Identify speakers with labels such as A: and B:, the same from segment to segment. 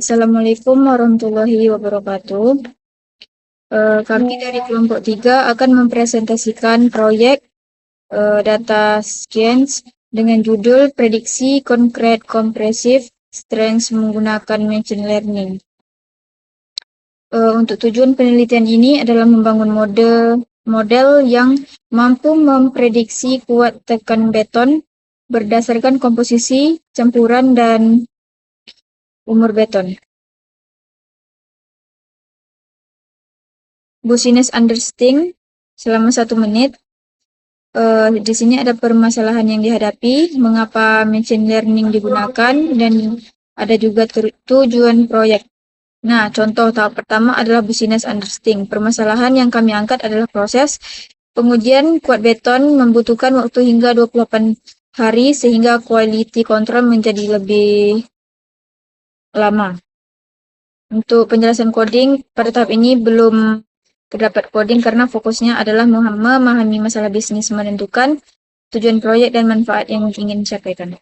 A: Assalamualaikum warahmatullahi wabarakatuh. Kami dari kelompok 3 akan mempresentasikan proyek data science dengan judul Prediksi Konkret Compressive Strengths menggunakan Machine Learning. Untuk tujuan penelitian ini adalah membangun model yang mampu memprediksi kuat tekan beton berdasarkan komposisi, campuran, dan umur beton. Business understanding selama 1 menit. Di sini ada permasalahan yang dihadapi, mengapa machine learning digunakan, dan ada juga tujuan proyek. Nah, contoh tahap pertama adalah business understanding. Permasalahan yang kami angkat adalah proses pengujian kuat beton membutuhkan waktu hingga 28 hari sehingga quality control menjadi lebih lama. Untuk penjelasan coding, pada tahap ini belum terdapat coding karena fokusnya adalah memahami masalah bisnis, menentukan tujuan proyek dan manfaat yang ingin disampaikan.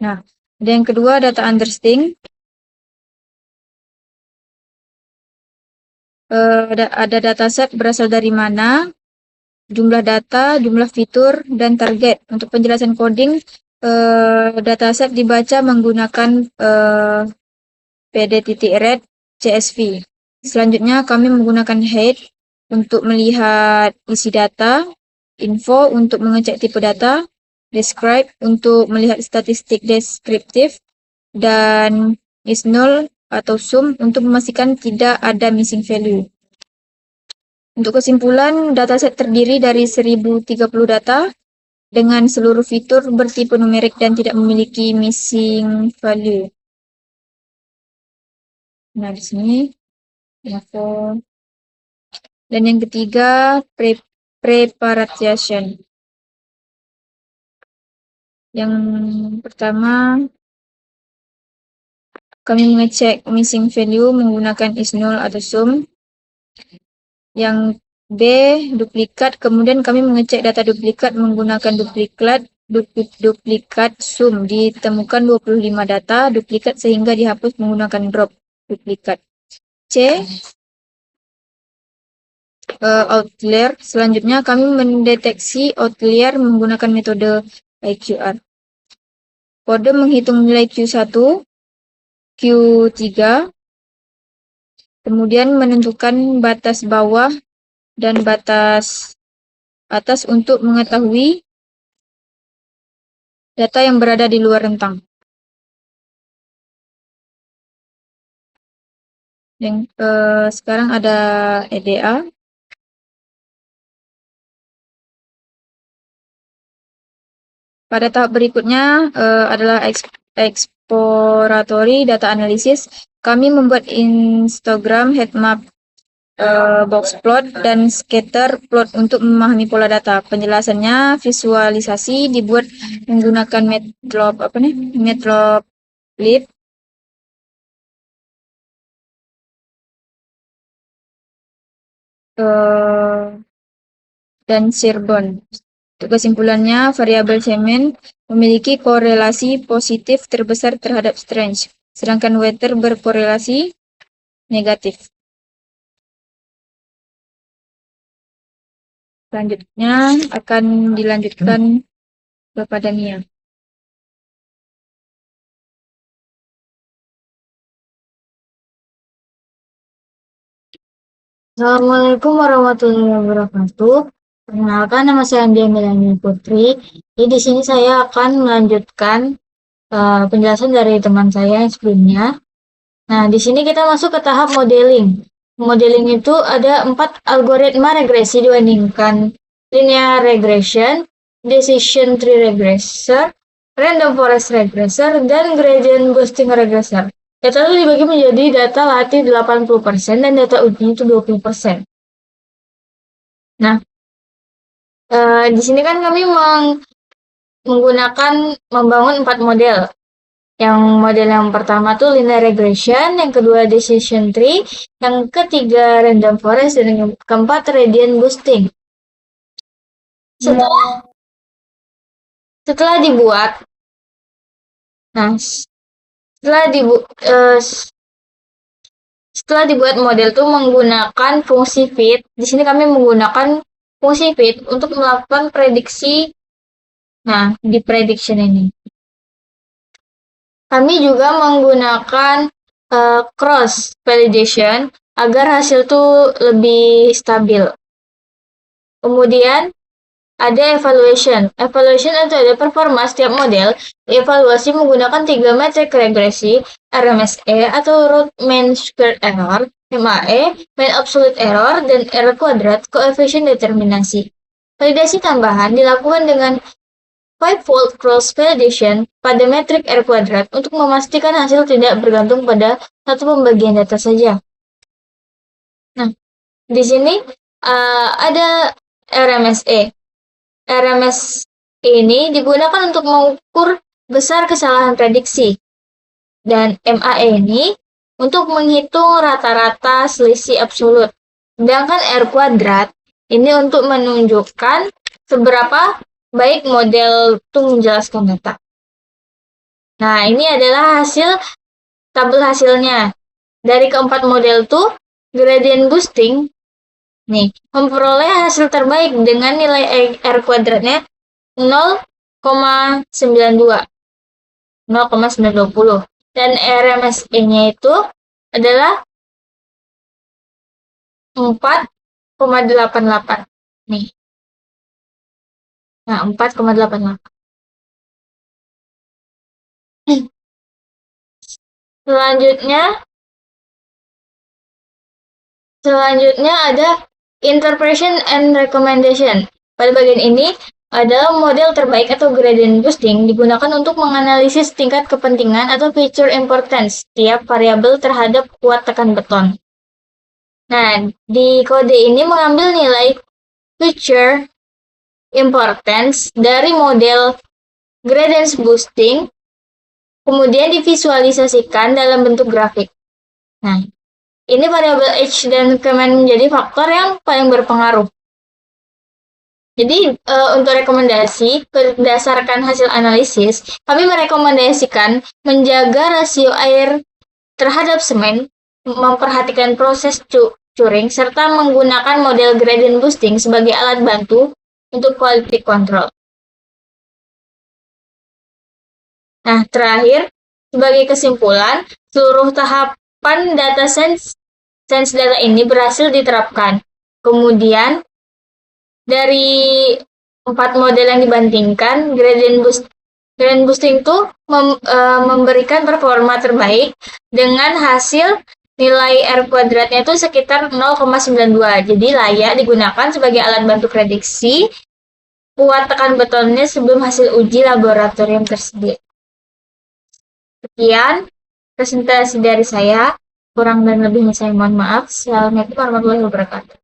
A: Nah, ada yang kedua, data understanding. Ada dataset berasal dari mana, jumlah data, jumlah fitur, dan target. Untuk penjelasan coding, dataset dibaca menggunakan pd.read CSV. Selanjutnya, kami menggunakan head untuk melihat isi data, info untuk mengecek tipe data, describe untuk melihat statistik deskriptif, dan is null atau sum untuk memastikan tidak ada missing value. Untuk kesimpulan, dataset terdiri dari 1030 data dengan seluruh fitur bertipe numerik dan tidak memiliki missing value. Nah, di sini info. Dan yang ketiga, preparation. Yang pertama, kami mengecek missing value menggunakan is null atau sum. Yang B, duplikat. Kemudian kami mengecek data duplikat menggunakan duplikat sum. Ditemukan 25 data duplikat sehingga dihapus menggunakan drop duplikat. C, outlier. Selanjutnya kami mendeteksi outlier menggunakan metode IQR. Kode menghitung nilai Q1, Q3, kemudian menentukan batas bawah dan batas atas untuk mengetahui data yang berada di luar rentang. Yang sekarang ada EDA. Pada tahap berikutnya adalah exploratory data analysis. Kami membuat histogram, heatmap, box plot, dan scatter plot untuk memahami pola data. Penjelasannya, visualisasi dibuat menggunakan Matplotlib. Dan Cirebon. Untuk kesimpulannya, variabel semen memiliki korelasi positif terbesar terhadap strength, sedangkan weather berkorelasi negatif. Selanjutnya akan dilanjutkan kepada Mia.
B: Assalamualaikum warahmatullahi wabarakatuh. Perkenalkan, nama saya Andia Melani Putri. Jadi di sini saya akan melanjutkan penjelasan dari teman saya yang sebelumnya. Nah, di sini kita masuk ke tahap modeling. Modeling itu ada 4 algoritma regresi dibandingkan linear regression, decision tree regressor, random forest regressor, dan gradient boosting regressor. Data itu dibagi menjadi data latih 80% dan data uji itu 20%. Nah, di sini kan kami menggunakan membangun 4 model. Yang model yang pertama tuh linear regression, yang kedua decision tree, yang ketiga random forest, dan yang keempat gradient boosting. Setelah dibuat, nah Setelah dibuat model tuh menggunakan fungsi fit. Di sini kami menggunakan fungsi fit untuk melakukan prediksi. Nah, di prediction ini kami juga menggunakan cross validation agar hasil tuh lebih stabil. Kemudian ada evaluation. Evaluation itu ada performa setiap model dievaluasi menggunakan 3 metrik regresi, RMSE atau root mean squared error, MAE, mean absolute error, dan error kuadrat, koefisien determinasi. Validasi tambahan dilakukan dengan 5-fold cross validation pada metrik R kuadrat untuk memastikan hasil tidak bergantung pada satu pembagian data saja. Nah, di sini ada RMSE. RMS ini digunakan untuk mengukur besar kesalahan prediksi. Dan MAE ini untuk menghitung rata-rata selisih absolut. Sedangkan R kuadrat ini untuk menunjukkan seberapa baik model itu menjelaskan data. Nah, ini adalah tabel hasilnya. Dari keempat model tuh, gradient boosting nih memperoleh hasil terbaik dengan nilai R kuadratnya 0,92. 0,920. Dan RMSE-nya itu adalah 4,88. Nih. Nah, 4,88. Selanjutnya ada interpretation and recommendation. Pada bagian ini ada model terbaik atau gradient boosting digunakan untuk menganalisis tingkat kepentingan atau feature importance setiap variabel terhadap kuat tekan beton. Nah, di kode ini mengambil nilai feature importance dari model gradient boosting, kemudian divisualisasikan dalam bentuk grafik. Nah, ini variabel H dan Kman menjadi faktor yang paling berpengaruh. Jadi, untuk rekomendasi, berdasarkan hasil analisis, kami merekomendasikan menjaga rasio air terhadap semen, memperhatikan proses curing, serta menggunakan model gradient boosting sebagai alat bantu untuk quality control. Nah, terakhir, sebagai kesimpulan, seluruh tahapan data science data ini berhasil diterapkan. Kemudian, dari 4 model yang dibandingkan, gradient boosting itu memberikan performa terbaik dengan hasil nilai R kuadratnya itu sekitar 0,92. Jadi layak digunakan sebagai alat bantu prediksi kuat tekan betonnya sebelum hasil uji laboratorium tersedia. Sekian presentasi dari saya. Kurang dan lebihnya saya mohon maaf. Assalamualaikum warahmatullahi wabarakatuh.